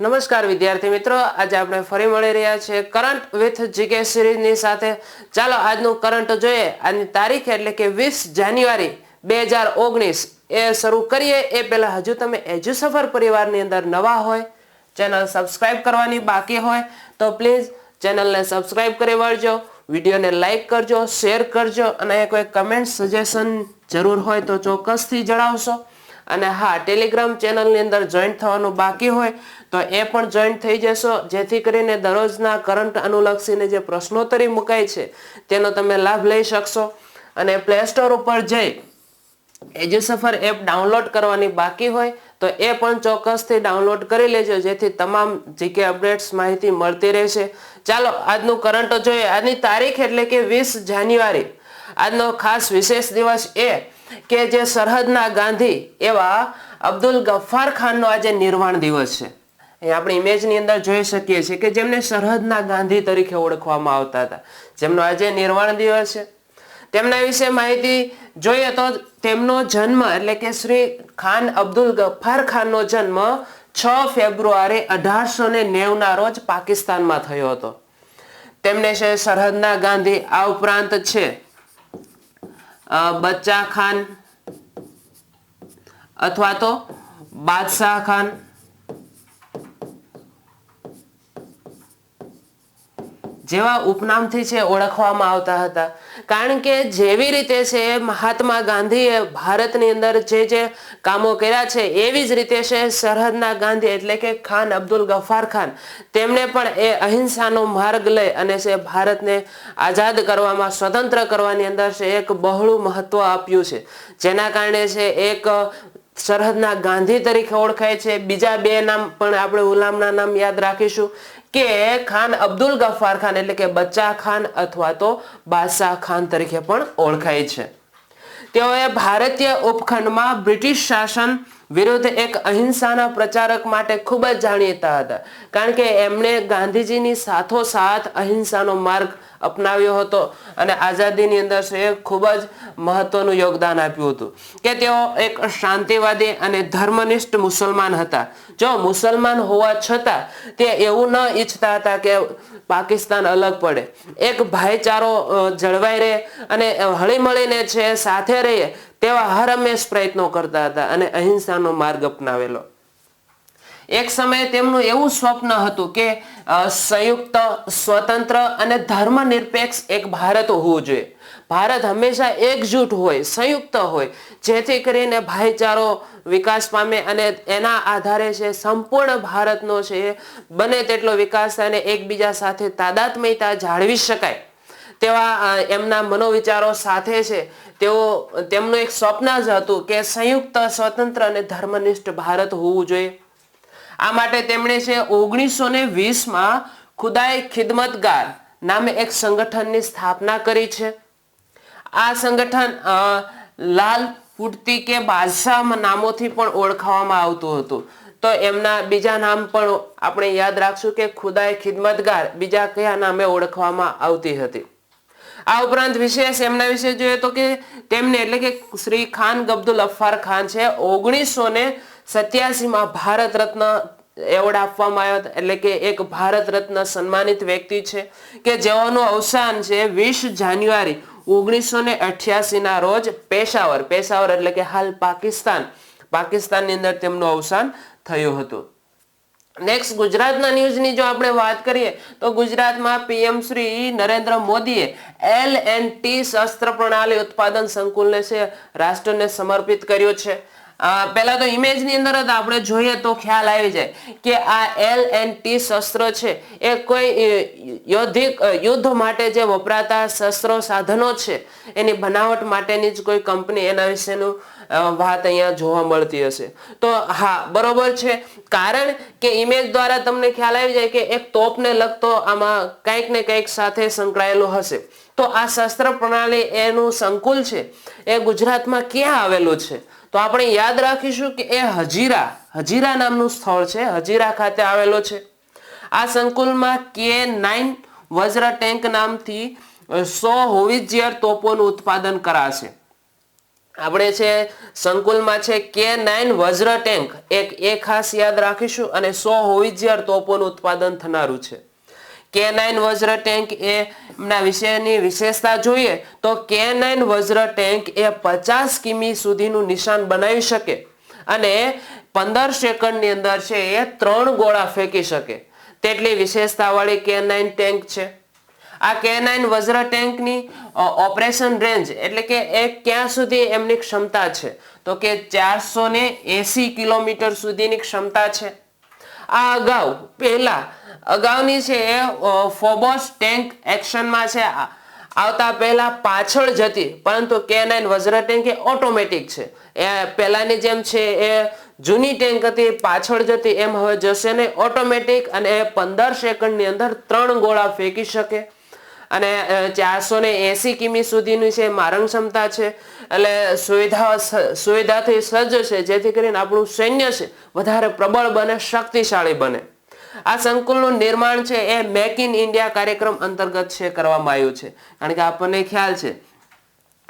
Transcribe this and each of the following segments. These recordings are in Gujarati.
નમસ્કાર વિદ્યાર્થી મિત્રો, આજે આપણે ફરી મળી રહ્યા છીએ કરંટ વિથ જીકે સિરીઝની સાથે। ચાલો આજનું કરંટ જોઈએ। આજની તારીખ એટલે કે 20 જાન્યુઆરી 2019 એ શરૂ કરીએ। એ પહેલા હજુ તમે એજ્યુસફર પરિવારની અંદર નવા હોય, ચેનલ સબસ્ક્રાઇબ કરવાની બાકી હોય તો પ્લીઝ ચેનલને સબસ્ક્રાઇબ કરી વળજો, વિડીયોને લાઈક કરજો, શેર કરજો અને કોઈ કમેન્ટ સજેશન જરૂર હોય તો ચોક્કસથી જણાવશો। અને હા, ટેલિગ્રામ ચેનલની અંદર જોઈન્ટ થવાનું બાકી હોય તો એ પણ જોઈન્ટ થઈ જશો, જેથી કરીને દરરોજના કરંટ અનુલક્ષીને જે પ્રશ્નોત્તરી મુકાય છે તેનો તમે લાભ લઈ શકશો। અને પ્લે સ્ટોર ઉપર જઈ એજ્યુસફર એપ ડાઉનલોડ કરવાની બાકી હોય તો એ પણ ચોક્કસથી ડાઉનલોડ કરી લેજો, જેથી તમામ જીકે અપડેટ્સ માહિતી મળતી રહેશે। ચાલો આજનું કરંટ જોઈએ। આજની તારીખ એટલે કે 20 જાન્યુઆરી। આજનો ખાસ વિશેષ દિવસ એ કે જે સરહદના ગાંધી એવા અબ્દુલ ગફ્ફાર ખાનનો આજે નિર્વાણ દિવસ છે। એ આપણે ઇમેજની અંદર જોઈ શકીએ છીએ કે જેમને સરહદના ગાંધી તરીકે ઓળખવામાં આવતા હતા, જેમનો આજે નિર્વાણ દિવસ છે। તેમના વિશે માહિતી જોઈએ તો તેમનો જન્મ એટલે કે શ્રી ખાન અબ્દુલ ગફ્ફાર ખાનનો જન્મ 6 ફેબ્રુઆરી 1890 ના રોજ પાકિસ્તાનમાં થયો હતો। તેમને છે સરહદના ગાંધી, આ ઉપરાંત છે બચ્ચા ખાન અથવા તો બાદશાહ ખાન, જેવા ઉપનામથી છે ઓળખવામાં આવતા હતા। કારણ કે જેવી રીતે છે મહાત્મા ગાંધીએ ભારતની અંદર જે કામો કર્યા છે એવી જ રીતે છે સરહદના ગાંધી એટલે કે ખાન અબ્દુલ ગફ્ફાર ખાન, તેમણે પણ એ અહિંસાનો માર્ગ લઈ અને છે ભારતને આઝાદ કરવામાં, સ્વતંત્ર કરવાની અંદર છે એક બહોળું મહત્વ આપ્યું છે, જેના કારણે છે એક સરહદના ગાંધી તરીકે ઓળખાય છે। બીજા બે નામ પણ આપણે ગુલામના નામ યાદ રાખીશું કે ખાન અબ્દુલ ગફ્ફાર ખાન એટલે કે બચ્ચા ખાન અથવા તો બાદશાહ ખાન તરીકે પણ ઓળખાય છે। તેઓએ ભારતીય ઉપખંડમાં બ્રિટિશ શાસન વિરુદ્ધ એક અહિંસાના પ્રચારક માટે ખૂબ જ જાણીતા હતા, કારણ કે એમણે ગાંધીજીની સાથોસાથ અહિંસાનો માર્ગ અપનાવ્યો હતો અને આઝાદીની અંદર છે ખૂબ જ મહત્વનું યોગદાન આપ્યું હતું કે તેઓ એક શાંતિવાદી અને ધર્મનિષ્ઠ મુસલમાન હતા। જો મુસલમાન હોવા છતાં તે એવું ન ઈચ્છતા હતા કે પાકિસ્તાન અલગ પડે, એક ભાઈચારો જળવાઈ રહે અને હળીમળીને છે સાથે રહે તેવા હર હંમેશ પ્રયત્નો કરતા હતા અને અહિંસાનો માર્ગ અપનાવેલો। એક સમયે તેમનું એવું સ્વપ્ન હતું કે સંયુક્ત, સ્વતંત્ર અને ધર્મનિરપેક્ષ એક ભારત હોવું જોઈએ। ભારત હંમેશા એકજૂટ હોય, સંયુક્ત હોય, જેથી કરીને ભાઈચારો વિકાસ પામે અને એના આધારે છે સંપૂર્ણ ભારતનો છે બને તેટલો વિકાસ થાય અને એકબીજા સાથે તાદાત્મ્યતા જાળવી શકાય તેવા એમના મનોવિચારો સાથે છે તેમનું એક સ્વપ્ન જ હતું કે સંયુક્ત, સ્વતંત્ર અને ધર્મનિષ્ઠ ભારત હોવું જોઈએ। આ માટે તેમણે છે 1920માં ખુદાઈ ખિદમતગાર નામે એક સંગઠનની સ્થાપના કરી છે। આ સંગઠન લાલ ફૂટતી કે બાદશાહ નામોથી પણ ઓળખાવામાં આવતું હતું, તો એમના બીજા નામ પણ આપણે યાદ રાખશું કે ખુદાઈ ખિદમતગાર બીજા કયા નામે ઓળખવામાં આવતી હતી। આ ઉપરાંત વિશેષ એમના વિશે જોઈએ તો કે તેમને એટલે કે શ્રી ખાન અબ્દુલ ગફ્ફાર ખાન છે 1987માં ભારત રત્ન એવોર્ડ આપવામાં આવ્યો હતો, એટલે કે એક ભારત રત્ન સન્માનિત વ્યક્તિ છે કે જેઓનું અવસાન છે 20 જાન્યુઆરી 1988 ના રોજ પેશાવર એટલે કે હાલ પાકિસ્તાનની અંદર તેમનું અવસાન થયું હતું। નેક્સ્ટ ગુજરાતના ન્યૂઝની જો આપણે વાત કરીએ તો ગુજરાતમાં પીએમ શ્રી નરેન્દ્ર મોદીએ L&T શસ્ત્ર પ્રણાલી ઉત્પાદન સંકુલને છે રાષ્ટ્રને સમર્પિત કર્યું છે। પહેલા તો ઇમેજની અંદર જ આપણે જોઈએ તો ખ્યાલ આવી જાય કે આ L&T શસ્ત્ર છે એ કોઈ યુદ્ધ માટે જે વપરાતા શસ્ત્રો સાધનો છે એની બનાવટ માટેની જ કોઈ કંપની, એના વિશેનું વાત અહીંયા જોવા મળતી હશે। તો હા, બરોબર છે, કારણ કે ઇમેજ દ્વારા તમને ખ્યાલ આવી જાય કે એક તોપને લગતો આમાં કંઈક ને કંઈક સાથે સંકળાયેલું હશે। તો આ શસ્ત્ર પ્રણાલી એનું સંકુલ છે એ ગુજરાતમાં ક્યાં આવેલું છે? તો આપણે યાદ રાખીશું કે એ હજીરા નામનું સ્થળ છે, હજીરા ખાતે આવેલો છે। આ સંકુલમાં K9 વજ્ર ટેન્ક નામથી 100 હોવિત્ઝર તોપોનું ઉત્પાદન કરાશે। આપણે છે સંકુલમાં છે K9 વજ્ર ટેન્ક એ ખાસ યાદ રાખીશું અને 100 હોવિત્ઝર તોપોનું ઉત્પાદન થનારું છે. K9 વજ્ર ટેન્ક એમના વિશેની વિશેષતા જોઈએ તો K9 વજ્ર ટેન્ક એ 50 કિમી સુધીનું નિશાન બનાવી શકે અને 15 સેકન્ડની અંદર છે એ 3 ગોળા ફેંકી શકે તેટલી વિશેષતાવાળી K9 ટેન્ક છે. આ K9 વજ્ર ટેન્કની ઓપરેશન રેન્જ એટલે કે એ ક્યાં સુધી એમની ક્ષમતા છે તો કે 480 કિલોમીટર સુધીની ક્ષમતા છે. આ અગાઉની છે એ ફોબોસ ટેન્ક એક્શનમાં છે આવતા પહેલા પાછળ જતી, પરંતુ K9 વજ્ર ટેન્ક એ ઓટોમેટિક છે. એ પહેલાની જેમ છે એ જૂની ટેન્ક હતી પાછળ જતી એમ હવે જશે નહીં, ઓટોમેટિક, અને 15 સેકન્ડની અંદર 3 ગોળા ફેંકી શકે અને 480 કિમી સુધીની છે મારણ ક્ષમતા છે. એટલે સુવિધાથી સજ્જ છે જેથી કરીને આપણું સૈન્ય છે વધારે પ્રબળ બને, શક્તિશાળી બને. આ સંકુલનું નિર્માણ છે એ મેક ઇન ઇન્ડિયા કાર્યક્રમ અંતર્ગત છે કરવામાં આવ્યું છે. કારણ કે આપણને ખ્યાલ છે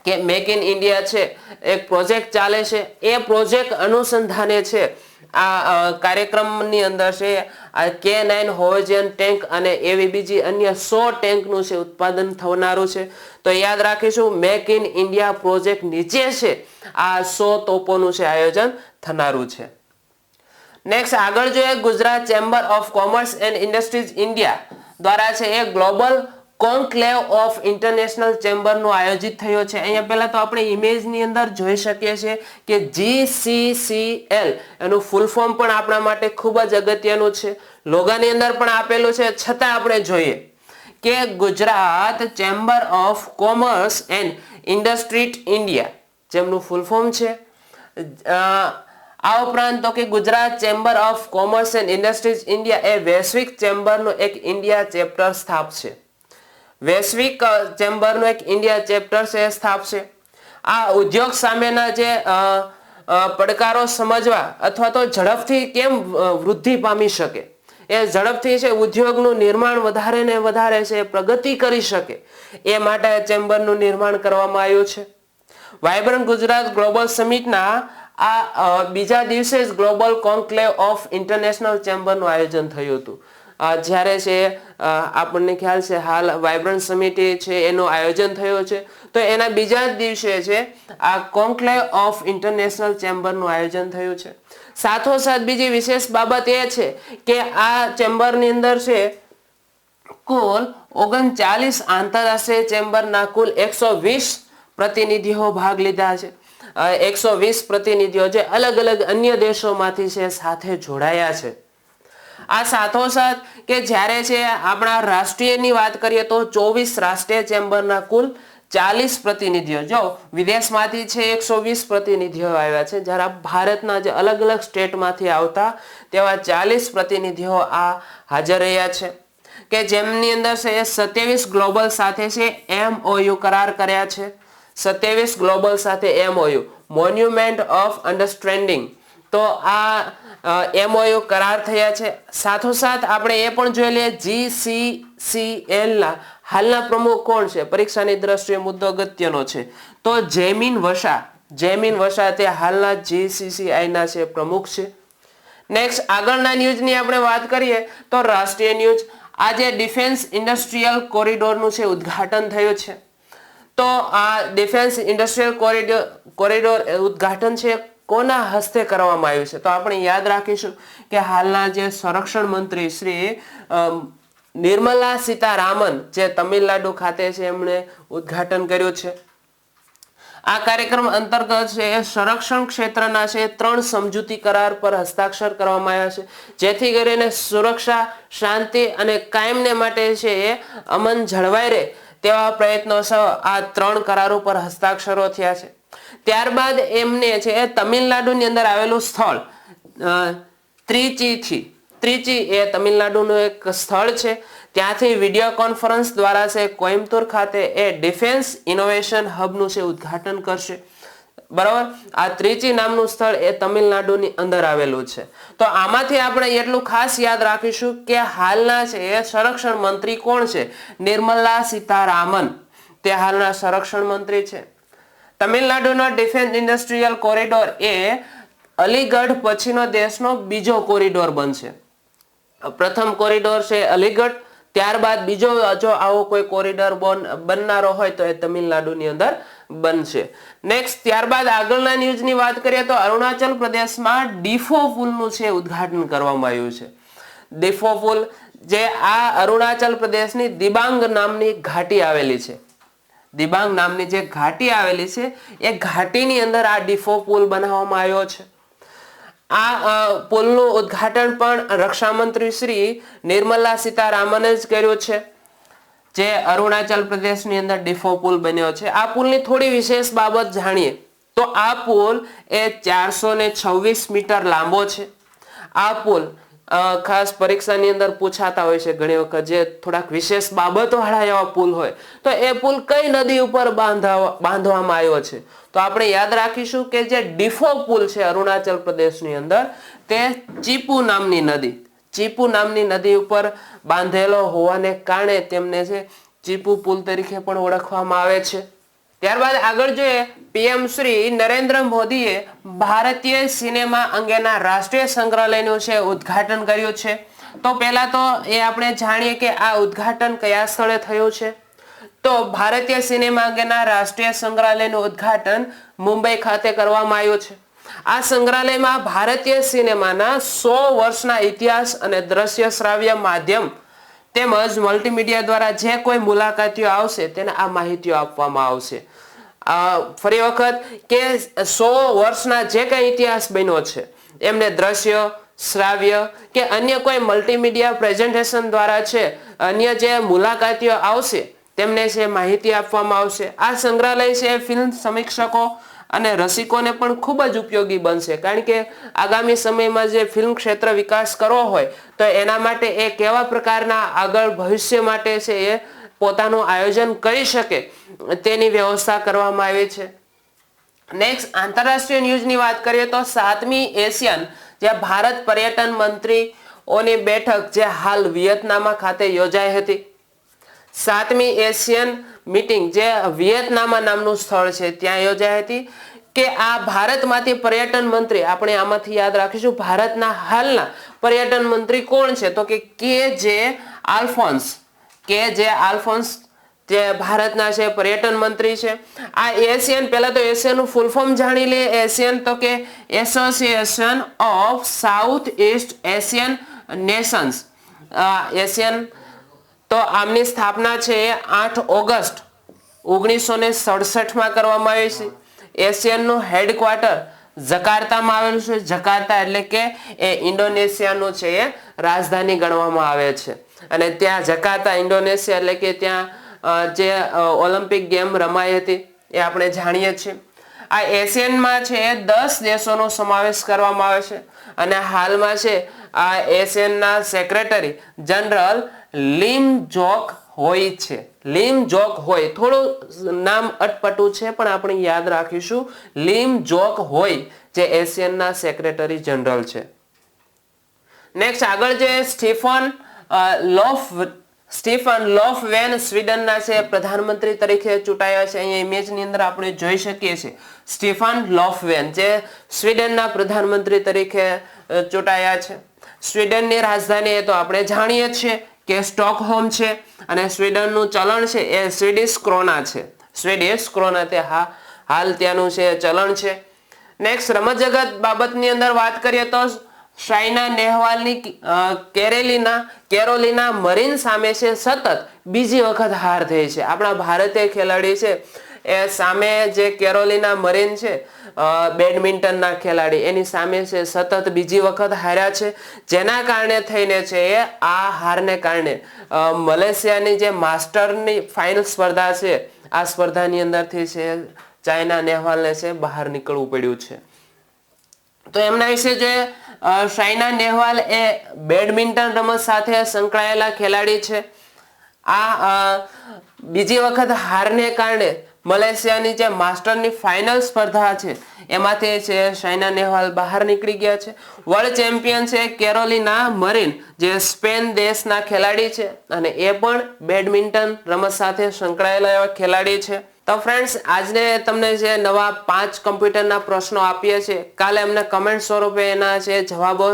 કે મેક ઇન ઇન્ડિયા છે એક પ્રોજેક્ટ ચાલે છે, એ પ્રોજેક્ટ અનુસંધાને છે આ કાર્યક્રમની અંદર છે આ K9 હોવિત્ઝર ટેન્ક અને એવી બીજી અન્ય 100 ટેન્કનું છે ઉત્પાદન થનારું છે. તો યાદ રાખીશું મેક ઇન ઇન્ડિયા પ્રોજેક્ટ નીચે છે આ 100 તોપોનું છે આયોજન થનારું છે. નેક્સ્ટ આગળ જોઈએ, Gujarat chamber of commerce and industries India દ્વારા છે એ ગ્લોબલ કોન્ક્લેવ ઓફ ઇન્ટરનેશનલ ચેમ્બરનું આયોજિત થયો છે. અહીંયા પહેલા તો આપણે ઇમેજની અંદર જોઈ શકીએ છીએ કે GCCL એનું ફૂલ ફોર્મ પણ આપણા માટે ખૂબ જ અગત્યનું છે. લોગાની અંદર પણ આપેલું છે, છતાં આપણે જોઈએ કે Gujarat chamber of commerce and industries India જેમનું ફૂલ ફોર્મ છે. આ ઉપરાંત તો કે Gujarat chamber of commerce and industries India એ વૈશ્વિક ચેમ્બરનો એક ઇન્ડિયા ચેપ્ટર સ્થાપશે. વૈશ્વિક ચેમ્બરનો એક ઇન્ડિયા ચેપ્ટર છે સ્થાપશે. આ ઉદ્યોગ સામેના જે પડકારો સમજવા અથવા તો ઝડપથી કેમ વૃદ્ધિ પામી શકે, એ ઝડપથી છે ઉદ્યોગનું નિર્માણ વધારે ને વધારે છે પ્રગતિ કરી શકે એ માટે ચેમ્બરનું નિર્માણ કરવામાં આવ્યું છે. વાયબ્રન્ટ ગુજરાત ગ્લોબલ સમિટના આ બીજા દિવસે જ ગ્લોબલ કોન્ક્લેવ ઓફ ઇન્ટરનેશનલ ચેમ્બરનું આયોજન થયું હતું. જ્યારે છે આપણને ખ્યાલ છે હાલ વાયબ્રન્ટ સમિટ છે એનું આયોજન થયું છે, તો એના બીજા જ દિવસે છે આ કોન્ક્લેવ ઓફ ઇન્ટરનેશનલ ચેમ્બરનું આયોજન થયું છે. સાથોસાથ બીજી વિશેષ બાબત એ છે કે આ ચેમ્બરની અંદર છે કુલ 39 આંતરરાષ્ટ્રીય ચેમ્બરના કુલ 120 પ્રતિનિધિઓ ભાગ લીધા છે. 120 પ્રતિનિધિઓ જે અલગ અલગ અન્ય દેશોમાંથી છે સાથે જોડાયા છે. આ સાથોસાથ કે જ્યારે છે આપણા રાષ્ટ્રીયની વાત કરીએ તો 24 રાષ્ટ્રીય ચેમ્બરના કુલ 40 પ્રતિનિધિઓ, જો વિદેશમાંથી છે 120 પ્રતિનિધિઓ આવ્યા છે, જ્યારે ભારતના જે અલગ અલગ સ્ટેટમાંથી આવતા તેવા 40 પ્રતિનિધિઓ આ હાજર રહ્યા છે કે જેમની અંદર છે 27 ગ્લોબલ સાથે છે MOU કરાર કર્યા છે. 27 ગ્લોબલ સાથે MOU મોન્યુમેન્ટ ઓફ અન્ડરસ્ટેન્ડિંગ, તો આ MOU કરાર થયા છે. સાથોસાથ આપણે એ પણ જોઈ લઈએ GCCL ના હાલના પ્રમુખ કોણ છે, પરીક્ષાની દ્રષ્ટિએ મુદ્દો અગત્યનો છે, તો જૈમિન વસા તે હાલના GCCI ના છે પ્રમુખ છે. નેક્સ્ટ આગળના ન્યૂઝની આપણે વાત કરીએ તો રાષ્ટ્રીય ન્યૂઝ, આજે ડિફેન્સ ઇન્ડસ્ટ્રીયલ કોરિડોરનું છે ઉદ્ઘાટન થયું છે. તો આ ડિફેન્સ ઇન્ડસ્ટ્રીયલ કોરિડોર ઉદ્ઘાટન છે કોના હસ્તે કરવામાં આવ્યું છે, તો આપણે યાદ રાખીશું કે હાલના જે સંરક્ષણ મંત્રી શ્રી નિર્મલા સીતારામન જે તમિલનાડુ ખાતે છે એમણે ઉદ્ઘાટન કર્યું છે. આ કાર્યક્રમ અંતર્ગત છે સંરક્ષણ ક્ષેત્રના છે 3 સમજૂતી કરાર પર હસ્તાક્ષર કરવામાં આવ્યા છે, જેથી કરીને સુરક્ષા, શાંતિ અને કાયમને માટે છે એ અમન જળવાઈ રહે તેવા પ્રયત્નો આ 3 કરારો પર હસ્તાક્ષરો થયા છે. ત્યારબાદ એમને છે તમિલનાડુની અંદર આવેલું સ્થળ ત્રિચી એ તમિલનાડુનું એક સ્થળ છે, ત્યાંથી વિડીયો કોન્ફરન્સ દ્વારા છે કોઇમ્બતુર ખાતે એ ડિફેન્સ ઇનોવેશન હબનું છે ઉદ્ઘાટન કરશે. બરાબર, આ ત્રિચી નામનું સ્થળ એ તમિલનાડુની અંદર આવેલું છે. તો આમાંથી આપણે એટલું ખાસ યાદ રાખીશું કે હાલના છે એ સંરક્ષણ મંત્રી કોણ છે, નિર્મલા સીતારામન તે હાલના સંરક્ષણ મંત્રી છે. તમિલનાડુનો ડિફેન્સ ઇન્ડસ્ટ્રીયલ કોરિડોર એ અલીગઢ પછીનો દેશનો બીજો કોરિડોર બનશે. પ્રથમ કોરિડોર છે અલીગઢ, ત્યારબાદ બીજો જો આવો કોઈ કોરિડોર બનનારો હોય તો એ તમિલનાડુની અંદર બનશે. નેક્સ્ટ ત્યારબાદ આગળના ન્યૂઝની વાત કરીએ તો અરુણાચલ પ્રદેશમાં ડીફો પુલનું છે ઉદ્ઘાટન કરવામાં આવ્યું છે. ડીફો પુલ જે આ અરુણાચલ પ્રદેશની દિબાંગ નામની ઘાટી આવેલી છે. દિબાંગ નામની જે ઘાટી આવેલી છે એ ઘાટીની અંદર આ ડીફો પુલ બનાવવામાં આવ્યો છે. આ પુલનું ઉદ્ઘાટન પણ રક્ષા મંત્રી શ્રી નિર્મલા સીતારામને જ કર્યું છે, જે અરુણાચલ પ્રદેશની અંદર ડીફો પુલ બન્યો છે. આ પુલની થોડી વિશેષ બાબત જાણીએ તો આ પુલ એ 426 મીટર લાંબો છે. આ પુલ ખાસ પરીક્ષાની અંદર પૂછાતા હોય છે ઘણી વખત, જે થોડાક વિશેષ બાબતો વાળા એવા પુલ હોય તો એ પુલ કઈ નદી ઉપર બાંધવામાં આવ્યો છે, તો આપણે યાદ રાખીશું કે જે ડીફો પુલ છે અરુણાચલ પ્રદેશની અંદર તે ચીપુ નામની નદી ઉપર બાંધેલો હોવાને કારણે તેમને છે ચીપુ પુલ તરીકે પણ ઓળખવામાં આવે છે. ત્યારબાદ આગળ જોઈએ, પીએમ શ્રી નરેન્દ્ર મોદીએ ભારતીય સિનેમા અંગેના રાષ્ટ્રીય સંગ્રહાલયનું છે ઉદ્ઘાટન કર્યું છે. તો પહેલા તો એ આપણે જાણીએ કે આ ઉદ્ઘાટન કયા સ્થળે થયું છે. તો ભારતીય સિનેમા અંગેના રાષ્ટ્રીય સંગ્રહાલયનું ઉદ્ઘાટન મુંબઈ ખાતે કરવામાં આવ્યું છે. આ સંગ્રહાલયમાં ભારતીય સિનેમાના 100 વર્ષના ઇતિહાસ અને દ્રશ્ય શ્રાવ્ય માધ્યમ તેમજ મલ્ટીમીડિયા દ્વારા જે કોઈ મુલાકાતીઓ આવશે તેને આ માહિતીઓ આપવામાં આવશે. ફરી વખત કે 100 વર્ષના જે કઈ ઇતિહાસ બન્યો છે એમને દ્રશ્ય શ્રાવ્ય કે અન્ય કોઈ મલ્ટીમીડિયા પ્રેઝન્ટેશન દ્વારા છે અન્ય જે મુલાકાતીઓ આવશે તેમને છે માહિતી આપવામાં આવશે. આ સંગ્રહાલય છે ફિલ્મ સમીક્ષકો અને રસિકોને પણ ખૂબ જ ઉપયોગી બનશે, કારણ કે આગામી સમયમાં જે ફિલ્મ ક્ષેત્ર વિકાસ કરવો હોય તો એના માટે એ કેવા પ્રકારના આગળ ભવિષ્ય માટે છે એ પોતાનું આયોજન કરી શકે તેની વ્યવસ્થા કરવામાં આવી છે. નેક્સ્ટ આંતરરાષ્ટ્રીય ન્યૂઝની વાત કરીએ તો 7મી એશિયન જે ભારત પર્યટન મંત્રીઓની બેઠક જે હાલ વિયેતનામ ખાતે યોજાઈ હતી. 7મી એશિયન મીટિંગ જે વિયેતનામ નામનું સ્થળ છે ત્યાં યોજાઈ હતી. કે આ ભારતમાંથી પર્યટન મંત્રી, આપણે આમાંથી યાદ રાખીશું ભારતના હાલના પર્યટન મંત્રી કોણ છે તો કે જે આલ્ફોન્સ જે ભારતના છે પર્યટન મંત્રી છે. આ એશિયન, પહેલા તો એશિયનનું ફૂલ ફોર્મ જાણી લે. એશિયન તો કે association of south East Asian Nations. Asian તો આમની સ્થાપના છે 8 ઓગસ્ટ 1967માં કરવામાં આવી છે. એશિયનનું હેડક્વાર્ટર જકાર્તામાં આવેલું છે. જકાર્તા એટલે કે એ ઇન્ડોનેશિયાનું છે એ રાજધાની ગણવામાં આવે છે. અને ત્યાં જકાર્તા ઇન્ડોનેશિયા એટલે કે ત્યાં જે ઓલિમ્પિક ગેમ રમાઈ હતી એ આપણે જાણીએ છીએ. આ એશિયનમાં છે 10 દેશોનો સમાવેશ કરવામાં આવે છે અને હાલમાં છે આ એશિયનના સેક્રેટરી જનરલ લિમ જોક હોય છે. લિમ જોક હોય, થોડું નામ અટપટું છે પણ આપણે યાદ રાખીશું. લિમ જોક હોય જે એશિયનના સેક્રેટરી જનરલ છે. નેક્સ્ટ આગળ જે સ્ટીફન લોફવેન સ્વીડનના છે પ્રધાનમંત્રી તરીકે ચૂંટાયા છે. અહીંયા ઇમેજની અંદર આપણે જોઈ શકીએ છીએ સ્ટીફન લોફવેન જે સ્વીડનના પ્રધાનમંત્રી તરીકે ચૂંટાયા છે. સ્વીડનની રાજધાની એ તો આપણે જાણીએ છીએ કે સ્ટોકહોમ છે અને સ્વીડનનું ચલણ છે એ સ્વીડિશ ક્રોના છે. સ્વીડિશ ક્રોના તે હાલ ત્યાંનું છે ચલણ છે. નેક્સ્ટ રમત જગત બાબતની અંદર વાત કરીએ તો સાયના નેહવાલની કેરોલિના મરીન સામે છે સતત બીજી વખત હાર થઈ છે. આપણા ભારતીય ખેલાડી છે એ સામે જે કેરોલિના મરીન છે બેડમિન્ટનના ખેલાડી એની સામે છે સતત બીજી વખત હાર્યા છે. જેના કારણે થઈને છે આ હારને કારણે મલેશિયાની જે માસ્ટરની ફાઇનલ સ્પર્ધા છે આ સ્પર્ધાની અંદરથી છે સાયના નેહવાલને છે બહાર નીકળવું પડ્યું છે. તો એમના વિશે જોઈએ, સાયના નેહવાલ એ બેડમિન્ટન રમત સાથે સંકળાયેલા ખેલાડી છે. આ બીજી વખત હારને કારણે મલેશિયાની જે માસ્ટરની ફાઇનલ સ્પર્ધા છે એમાંથી છે સાયના નેહવાલ બહાર નીકળી ગયા છે. વર્લ્ડ ચેમ્પિયન છે કેરોલિના મરીન જે સ્પેન દેશના ખેલાડી છે અને એ પણ બેડમિન્ટન રમત સાથે સંકળાયેલા એવા ખેલાડી છે. તો ફ્રેન્ડ્સ આજને તમને જે નવા 5 કમ્પ્યુટરના પ્રશ્નો આપીએ છીએ કાલે અમને કમેન્ટ સ્વરૂપે એના જે જવાબો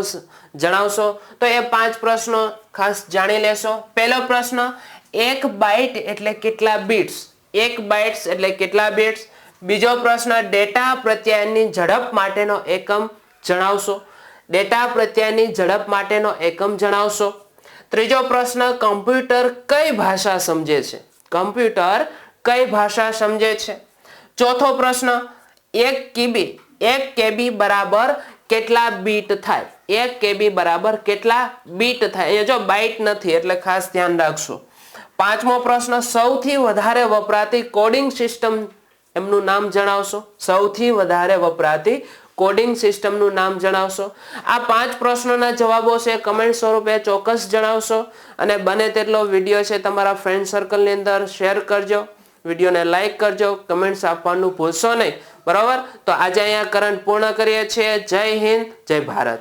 જણાવશો તો એ 5 પ્રશ્નો ખાસ જાણી લેશો. પહેલો પ્રશ્ન, 1 બાઇટ એટલે કેટલા બિટ્સ? 1 બાઇટ્સ એટલે કેટલા બિટ્સ? બીજો પ્રશ્ન, ડેટા પ્રત્યાયનની ઝડપ માટેનો એકમ જણાવશો. ડેટા પ્રત્યાયનની ઝડપ માટેનો એકમ જણાવશો. ત્રીજો પ્રશ્ન, કમ્પ્યુટર કઈ ભાષા સમજે છે? કમ્પ્યુટર કઈ ભાષા સમજે છે? ચોથો પ્રશ્ન, 1 KB બરાબર કેટલા બીટ થાય? 1 KB બરાબર કેટલા બીટ થાય? અહીંયા જો બાઇટ નથી એટલે ખાસ ધ્યાન રાખશો. પાંચમો પ્રશ્ન, સૌથી વધારે વપરાતી કોડિંગ સિસ્ટમ એમનું નામ જણાવશો. સૌથી વધારે વપરાતી કોડિંગ સિસ્ટમનું નામ જણાવશો. આ 5 પ્રશ્નોના જવાબો છે કમેન્ટ સ્વરૂપે ચોક્કસ જણાવશો અને બને તેટલો વિડીયો છે તમારા ફ્રેન્ડ સર્કલની અંદર શેર કરજો. વિડીયોને લાઈક કરજો, કમેન્ટ્સ આપવાનું ભૂલશો નહીં. બરાબર, તો આજે અહીંયા કરંટ પૂર્ણ કરીએ છીએ. જય હિન્દ, જય ભારત.